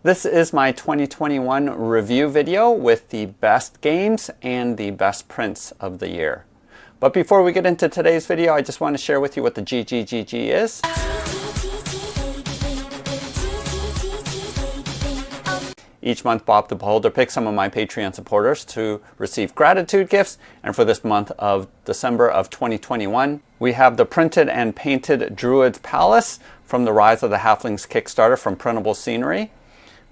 This is my 2021 review video with the best games and the best prints of the year. But before we get into today's video, I just want to share with you what the GGGG is. Each month, Bob the Beholder picks some of my Patreon supporters to receive gratitude gifts. And for this month of December of 2021, we have the printed and painted Druid's Palace from the Rise of the Halflings Kickstarter from Printable Scenery.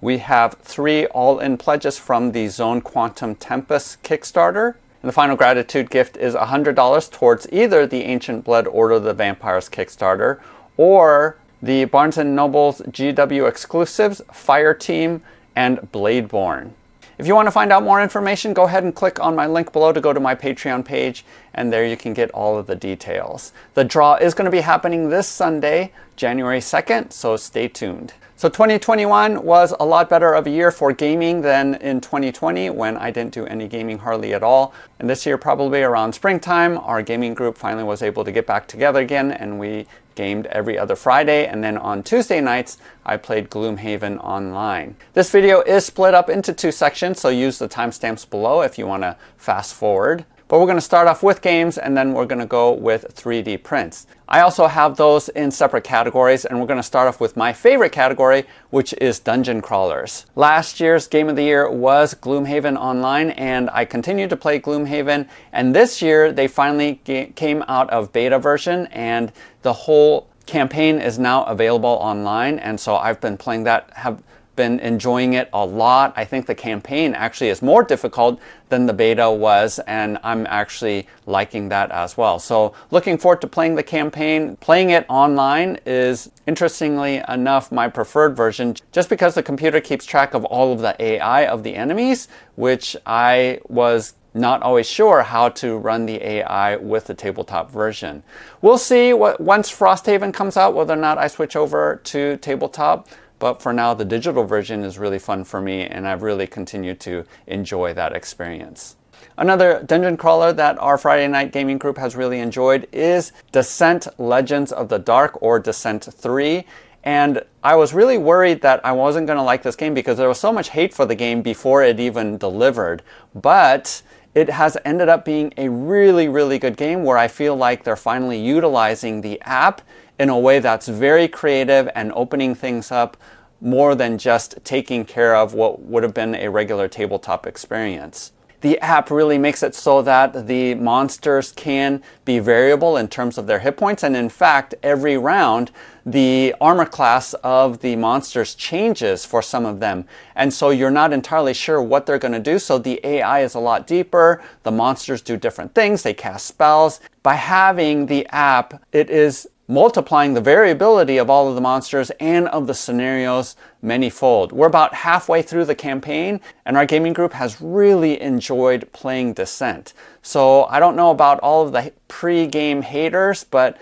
We have 3 all-in pledges from the Zone Quantum Tempest Kickstarter. And the final gratitude gift is $100 towards either the Ancient Blood Order of the Vampires Kickstarter or the Barnes & Noble's GW exclusives, Fire Team, and Bladeborn. If you want to find out more information, go ahead and click on my link below to go to my Patreon page, and there you can get all of the details. The draw is going to be happening this Sunday, January 2nd, so stay tuned. So 2021 was a lot better of a year for gaming than in 2020 when I didn't do any gaming hardly at all. And this year, probably around springtime, our gaming group finally was able to get back together again, and we gamed every other Friday, and then on Tuesday nights I played Gloomhaven Online. This video is split up into 2 sections, so use the timestamps below if you want to fast forward. But we're going to start off with games, and then we're going to go with 3D prints. I also have those in separate categories, and we're going to start off with my favorite category, which is dungeon crawlers. Last year's game of the year was Gloomhaven Online, and I continued to play Gloomhaven, and this year they finally came out of beta version, and the whole campaign is now available online, and so I've been playing that, have been enjoying it a lot. I think the campaign actually is more difficult than the beta was, and I'm actually liking that as well. So looking forward to playing the campaign. Playing it online is, interestingly enough, my preferred version, just because the computer keeps track of all of the AI of the enemies, which I was not always sure how to run the AI with the tabletop version. We'll see once Frosthaven comes out whether or not I switch over to tabletop. But for now, the digital version is really fun for me, and I've really continued to enjoy that experience. Another dungeon crawler that our Friday night gaming group has really enjoyed is Descent Legends of the Dark, or Descent 3. And I was really worried that I wasn't going to like this game because there was so much hate for the game before it even delivered. But it has ended up being a really, really good game where I feel like they're finally utilizing the app in a way that's very creative and opening things up more than just taking care of what would have been a regular tabletop experience. The app really makes it so that the monsters can be variable in terms of their hit points, and in fact, every round, the armor class of the monsters changes for some of them. And so you're not entirely sure what they're going to do, so the AI is a lot deeper. The monsters do different things. They cast spells. By having the app, it is multiplying the variability of all of the monsters and of the scenarios manyfold. We're about halfway through the campaign, and our gaming group has really enjoyed playing Descent. So I don't know about all of the pre-game haters, but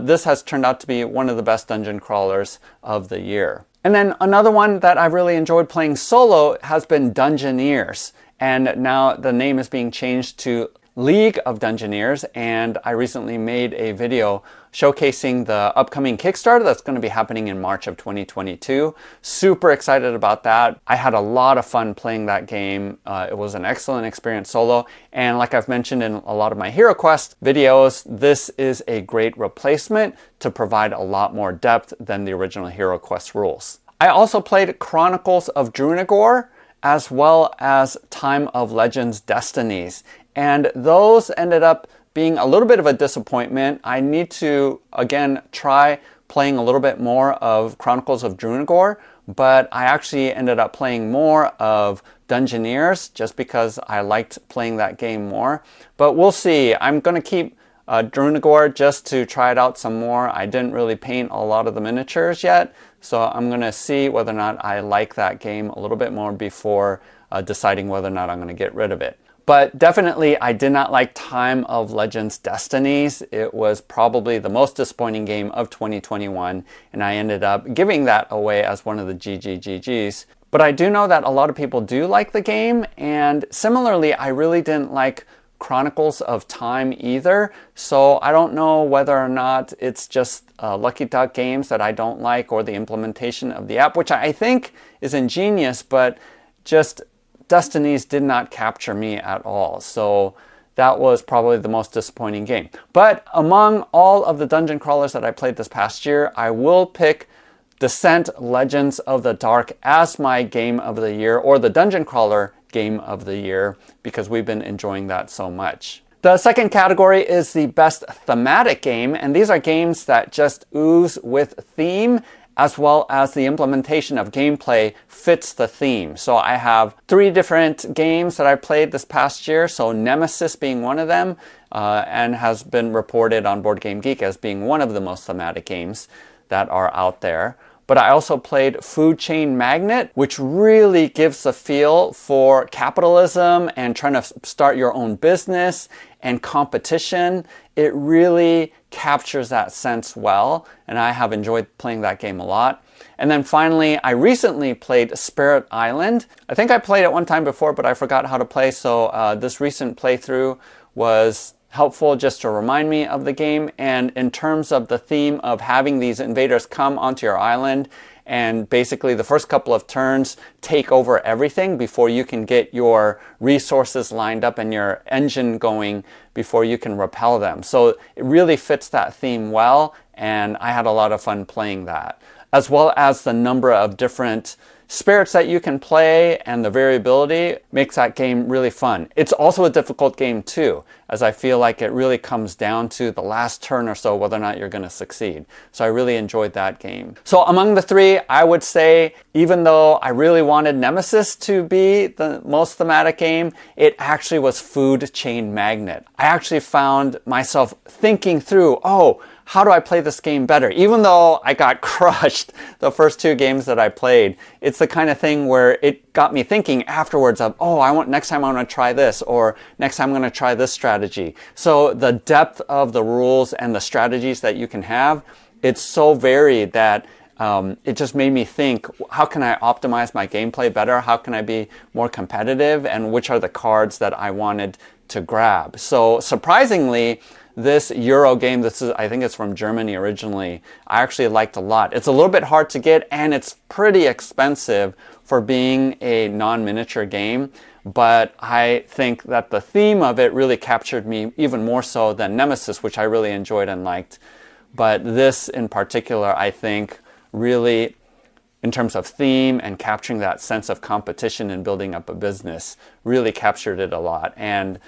this has turned out to be one of the best dungeon crawlers of the year. And then another one that I really enjoyed playing solo has been Dungeoneers. And now the name is being changed to League of Dungeoneers, and I recently made a video showcasing the upcoming Kickstarter that's going to be happening in March of 2022. Super excited about that. I had a lot of fun playing that game. It was an excellent experience solo, and like I've mentioned in a lot of my HeroQuest videos, this is a great replacement to provide a lot more depth than the original HeroQuest rules. I also played Chronicles of Drunagor as well as Time of Legends Destinies, and those ended up being a little bit of a disappointment. I need to, again, try playing a little bit more of Chronicles of Drunagor, but I actually ended up playing more of Dungeoneers just because I liked playing that game more. But we'll see. I'm going to keep Drunagor just to try it out some more. I didn't really paint a lot of the miniatures yet, so I'm going to see whether or not I like that game a little bit more before deciding whether or not I'm going to get rid of it. But definitely, I did not like Time of Legends Destinies. It was probably the most disappointing game of 2021, and I ended up giving that away as one of the GGGGs. But I do know that a lot of people do like the game, and similarly, I really didn't like Chronicles of Time either, so I don't know whether or not it's just Lucky Duck Games that I don't like, or the implementation of the app, which I think is ingenious, but just Destinies did not capture me at all. So that was probably the most disappointing game. But among all of the dungeon crawlers that I played this past year, I will pick Descent Legends of the Dark as my game of the year, or the dungeon crawler game of the year, because we've been enjoying that so much. The second category is the best thematic game, and these are games that just ooze with theme, as well as the implementation of gameplay fits the theme. So I have 3 different games that I played this past year, so Nemesis being one of them, and has been reported on Board Game Geek as being one of the most thematic games that are out there. But I also played Food Chain Magnate, which really gives a feel for capitalism and trying to start your own business and competition. It really captures that sense well, and I have enjoyed playing that game a lot. And then finally, I recently played Spirit Island. I think I played it one time before, but I forgot how to play, so this recent playthrough was helpful just to remind me of the game. And in terms of the theme of having these invaders come onto your island and basically the first couple of turns take over everything before you can get your resources lined up and your engine going before you can repel them. So it really fits that theme well, and I had a lot of fun playing that, as well as the number of different spirits that you can play, and the variability makes that game really fun. It's also a difficult game too, as I feel like it really comes down to the last turn or so whether or not you're going to succeed. So I really enjoyed that game. So among the 3, I would say, even though I really wanted Nemesis to be the most thematic game, it actually was Food Chain Magnate. I actually found myself thinking through, how do I play this game better? Even though I got crushed the first 2 games that I played, it's the kind of thing where it got me thinking afterwards of, next time I want to try this, or next time I'm going to try this strategy. So the depth of the rules and the strategies that you can have, it's so varied that it just made me think, how can I optimize my gameplay better? How can I be more competitive? And which are the cards that I wanted to grab? So surprisingly, this Euro game, I think it's from Germany originally, I actually liked a lot. It's a little bit hard to get, and it's pretty expensive for being a non-miniature game, but I think that the theme of it really captured me even more so than Nemesis, which I really enjoyed and liked. But this in particular, I think, really, in terms of theme and capturing that sense of competition and building up a business, really captured it a lot, and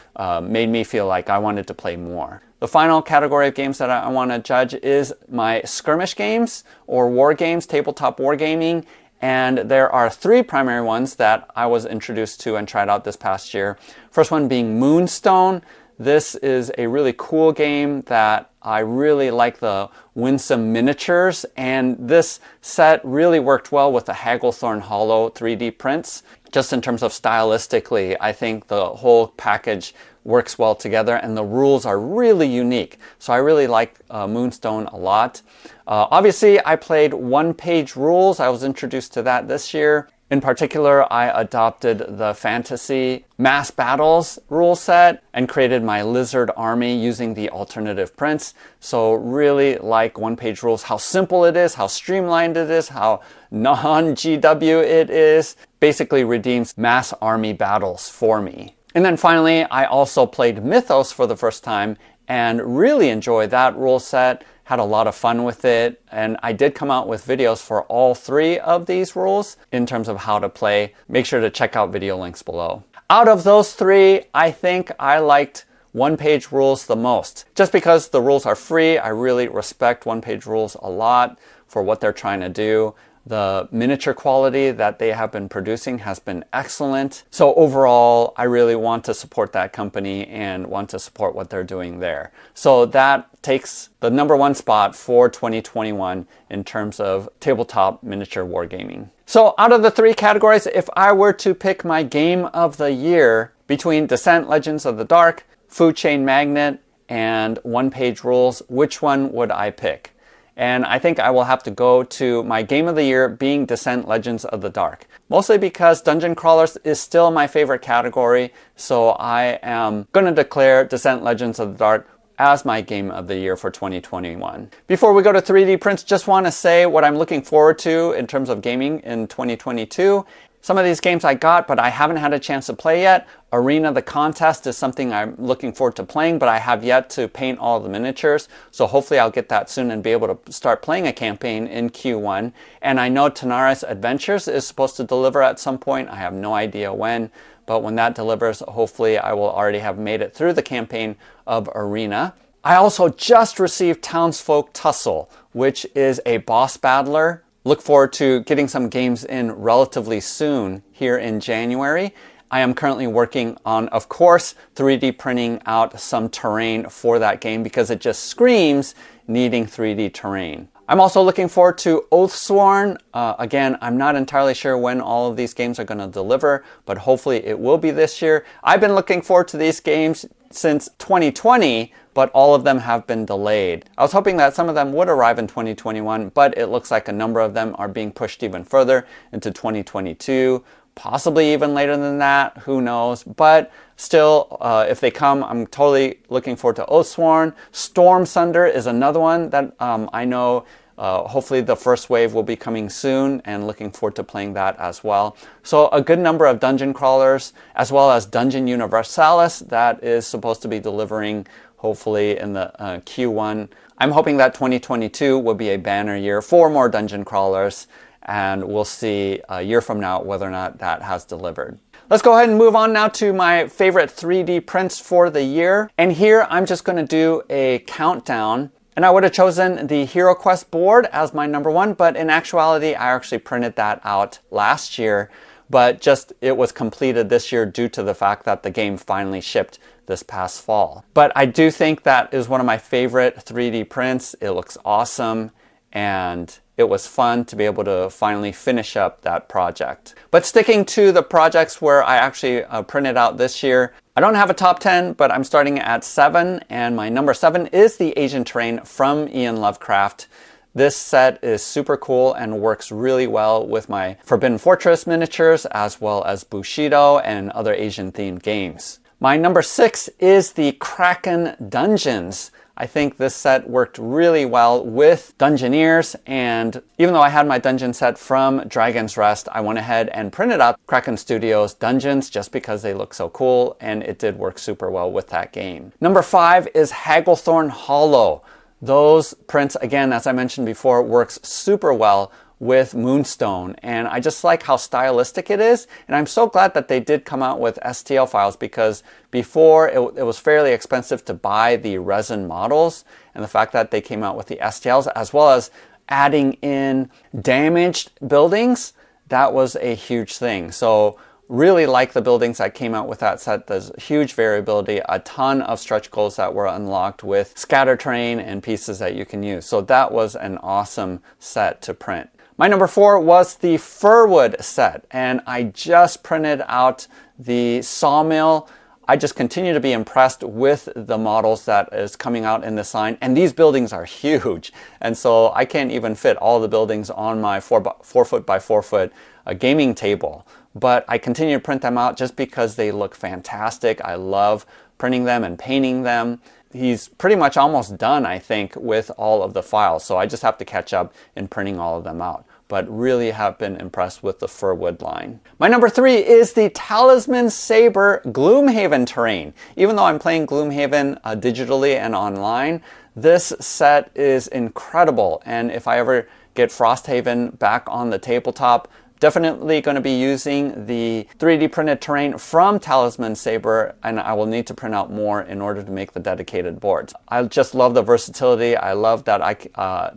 made me feel like I wanted to play more. The final category of games that I want to judge is my skirmish games, or war games, tabletop wargaming. And there are 3 primary ones that I was introduced to and tried out this past year. First one being Moonstone. This is a really cool game that I really like the winsome miniatures, and this set really worked well with the Hagglethorn Hollow 3D prints. Just in terms of stylistically, I think the whole package works well together, and the rules are really unique. So I really like Moonstone a lot. Obviously, I played one-page rules. I was introduced to that this year. In particular, I adopted the Fantasy Mass Battles rule set and created my Lizard Army using the alternative prints. So really like one-page rules, how simple it is, how streamlined it is, how non-GW it is. Basically redeems mass army battles for me. And then finally, I also played Mythos for the first time and really enjoyed that rule set. Had a lot of fun with it, and I did come out with videos for all 3 of these rules in terms of how to play. Make sure to check out video links below. Out of those 3, I think I liked one-page rules the most. Just because the rules are free, I really respect one-page rules a lot for what they're trying to do. The miniature quality that they have been producing has been excellent. So overall, I really want to support that company and want to support what they're doing there. So that takes the #1 spot for 2021 in terms of tabletop miniature wargaming. So out of the 3 categories, if I were to pick my game of the year between Descent Legends of the Dark, Food Chain Magnate, and one-page rules, which one would I pick? And I think I will have to go to my game of the year being Descent Legends of the Dark. Mostly because dungeon crawlers is still my favorite category, so I am going to declare Descent Legends of the Dark as my game of the year for 2021. Before we go to 3D prints, just want to say what I'm looking forward to in terms of gaming in 2022. Some of these games I got, but I haven't had a chance to play yet. Arena the Contest is something I'm looking forward to playing, but I have yet to paint all the miniatures. So hopefully I'll get that soon and be able to start playing a campaign in Q1. And I know Tanaris Adventures is supposed to deliver at some point. I have no idea when, but when that delivers, hopefully I will already have made it through the campaign of Arena. I also just received Townsfolk Tussle, which is a boss battler. Look forward to getting some games in relatively soon here in January. I am currently working on, of course, 3D printing out some terrain for that game because it just screams needing 3D terrain. I'm also looking forward to Oathsworn. Again, I'm not entirely sure when all of these games are going to deliver, but hopefully it will be this year. I've been looking forward to these games since 2020, but all of them have been delayed. I was hoping that some of them would arrive in 2021, but it looks like a number of them are being pushed even further into 2022, possibly even later than that, who knows. But still, if they come, I'm totally looking forward to Oathsworn. Storm Sunder is another one that I know hopefully the first wave will be coming soon, and looking forward to playing that as well. So a good number of dungeon crawlers, as well as Dungeon Universalis that is supposed to be delivering hopefully in the Q1. I'm hoping that 2022 will be a banner year for more dungeon crawlers, and we'll see a year from now whether or not that has delivered. Let's go ahead and move on now to my favorite 3D prints for the year. And here I'm just going to do a countdown. And I would have chosen the HeroQuest board as my number one, but in actuality, I actually printed that out last year, but just it was completed this year due to the fact that the game finally shipped this past fall. But I do think that is one of my favorite 3D prints. It looks awesome, and it was fun to be able to finally finish up that project. But sticking to the projects where I actually printed out this year, I don't have a top 10, but I'm starting at 7, and my number 7 is the Asian Terrain from Iain Lovecraft. This set is super cool and works really well with my Forbidden Fortress miniatures, as well as Bushido and other Asian themed games. My number 6 is the Kraken Dungeons. I think this set worked really well with Dungeoneers, and even though I had my dungeon set from Dragon's Rest, I went ahead and printed out Kraken Studios Dungeons just because they look so cool, and it did work super well with that game. Number 5 is Hagglethorn Hollow. Those prints, again, as I mentioned before, works super well with Moonstone, and I just like how stylistic it is, and I'm so glad that they did come out with STL files, because before it was fairly expensive to buy the resin models, and the fact that they came out with the STLs as well as adding in damaged buildings, that was a huge thing. So really like the buildings that came out with that set. There's huge variability, a ton of stretch goals that were unlocked with scatter terrain and pieces that you can use. So that was an awesome set to print. My number 4 was the Firwood set, and I just printed out the Sawmill. I just continue to be impressed with the models that is coming out in this line, and these buildings are huge, and so I can't even fit all the buildings on my 4 foot by 4 foot gaming table, but I continue to print them out just because they look fantastic. I love printing them and painting them. He's pretty much almost done, I think, with all of the files, so I just have to catch up in printing all of them out. But really have been impressed with the Firwood line. My number 3 is the Talisman Sabre Gloomhaven terrain. Even though I'm playing Gloomhaven digitally and online, this set is incredible, and if I ever get Frosthaven back on the tabletop, definitely going to be using the 3D printed terrain from Talisman Sabre, and I will need to print out more in order to make the dedicated boards. I just love the versatility. I love that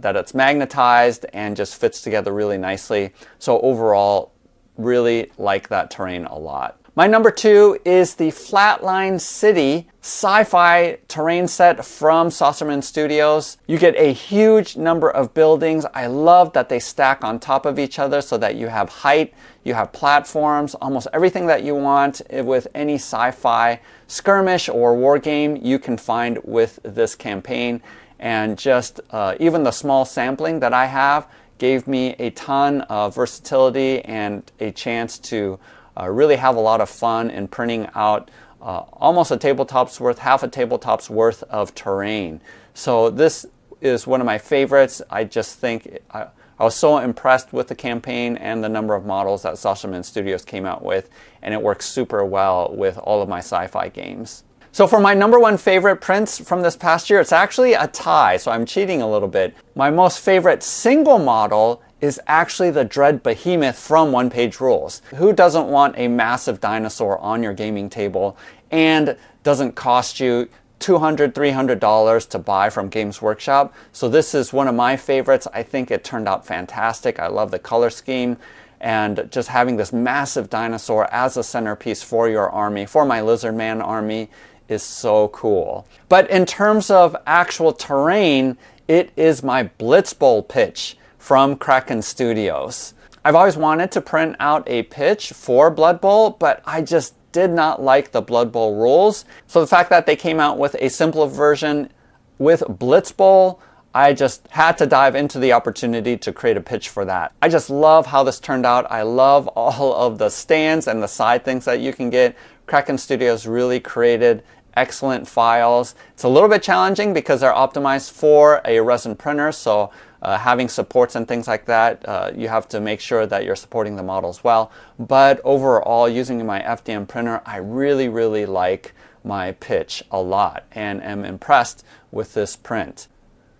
that it's magnetized and just fits together really nicely. So overall, really like that terrain a lot. My number 2 is the Flatline City sci-fi terrain set from Saucerman Studios. You get a huge number of buildings. I love that they stack on top of each other so that you have height, you have platforms, almost everything that you want with any sci-fi skirmish or war game you can find with this campaign. and just even the small sampling that I have gave me a ton of versatility and a chance to really have a lot of fun in printing out almost a tabletop's worth, half a tabletop's worth of terrain. So this is one of my favorites. I just think I was so impressed with the campaign and the number of models that Sashaman Studios came out with, and it works super well with all of my sci-fi games. So for my number one favorite prints from this past year, it's actually a tie, so I'm cheating a little bit. My most favorite single model is actually the Dread Behemoth from One Page Rules. Who doesn't want a massive dinosaur on your gaming table and doesn't cost you $200, $300 to buy from Games Workshop? So this is one of my favorites. I think it turned out fantastic. I love the color scheme, and just having this massive dinosaur as a centerpiece for your army, for my Lizardman army, is so cool. But in terms of actual terrain, it is my Blitz Bowl pitch from Kraken Studios. I've always wanted to print out a pitch for Blood Bowl, but I just did not like the Blood Bowl rules. So the fact that they came out with a simpler version with Blitz Bowl, I just had to dive into the opportunity to create a pitch for that. I just love how this turned out. I love all of the stands and the side things that you can get. Kraken Studios really created excellent files. It's a little bit challenging because they're optimized for a resin printer, so having supports and things like that, you have to make sure that you're supporting the models well. But overall, using my FDM printer, I really, really like my pitch a lot and am impressed with this print.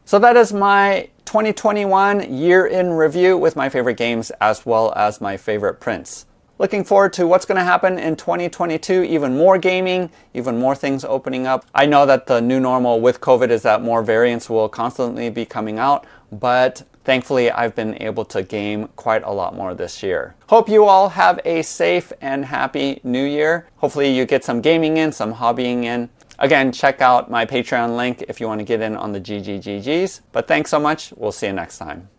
So that is my 2021 year in review with my favorite games as well as my favorite prints. Looking forward to what's going to happen in 2022, even more gaming, even more things opening up. I know that the new normal with COVID is that more variants will constantly be coming out, but thankfully I've been able to game quite a lot more this year. Hope you all have a safe and happy new year. Hopefully you get some gaming in, some hobbying in. Again, check out my Patreon link if you want to get in on the GGGGs. But thanks so much. We'll see you next time.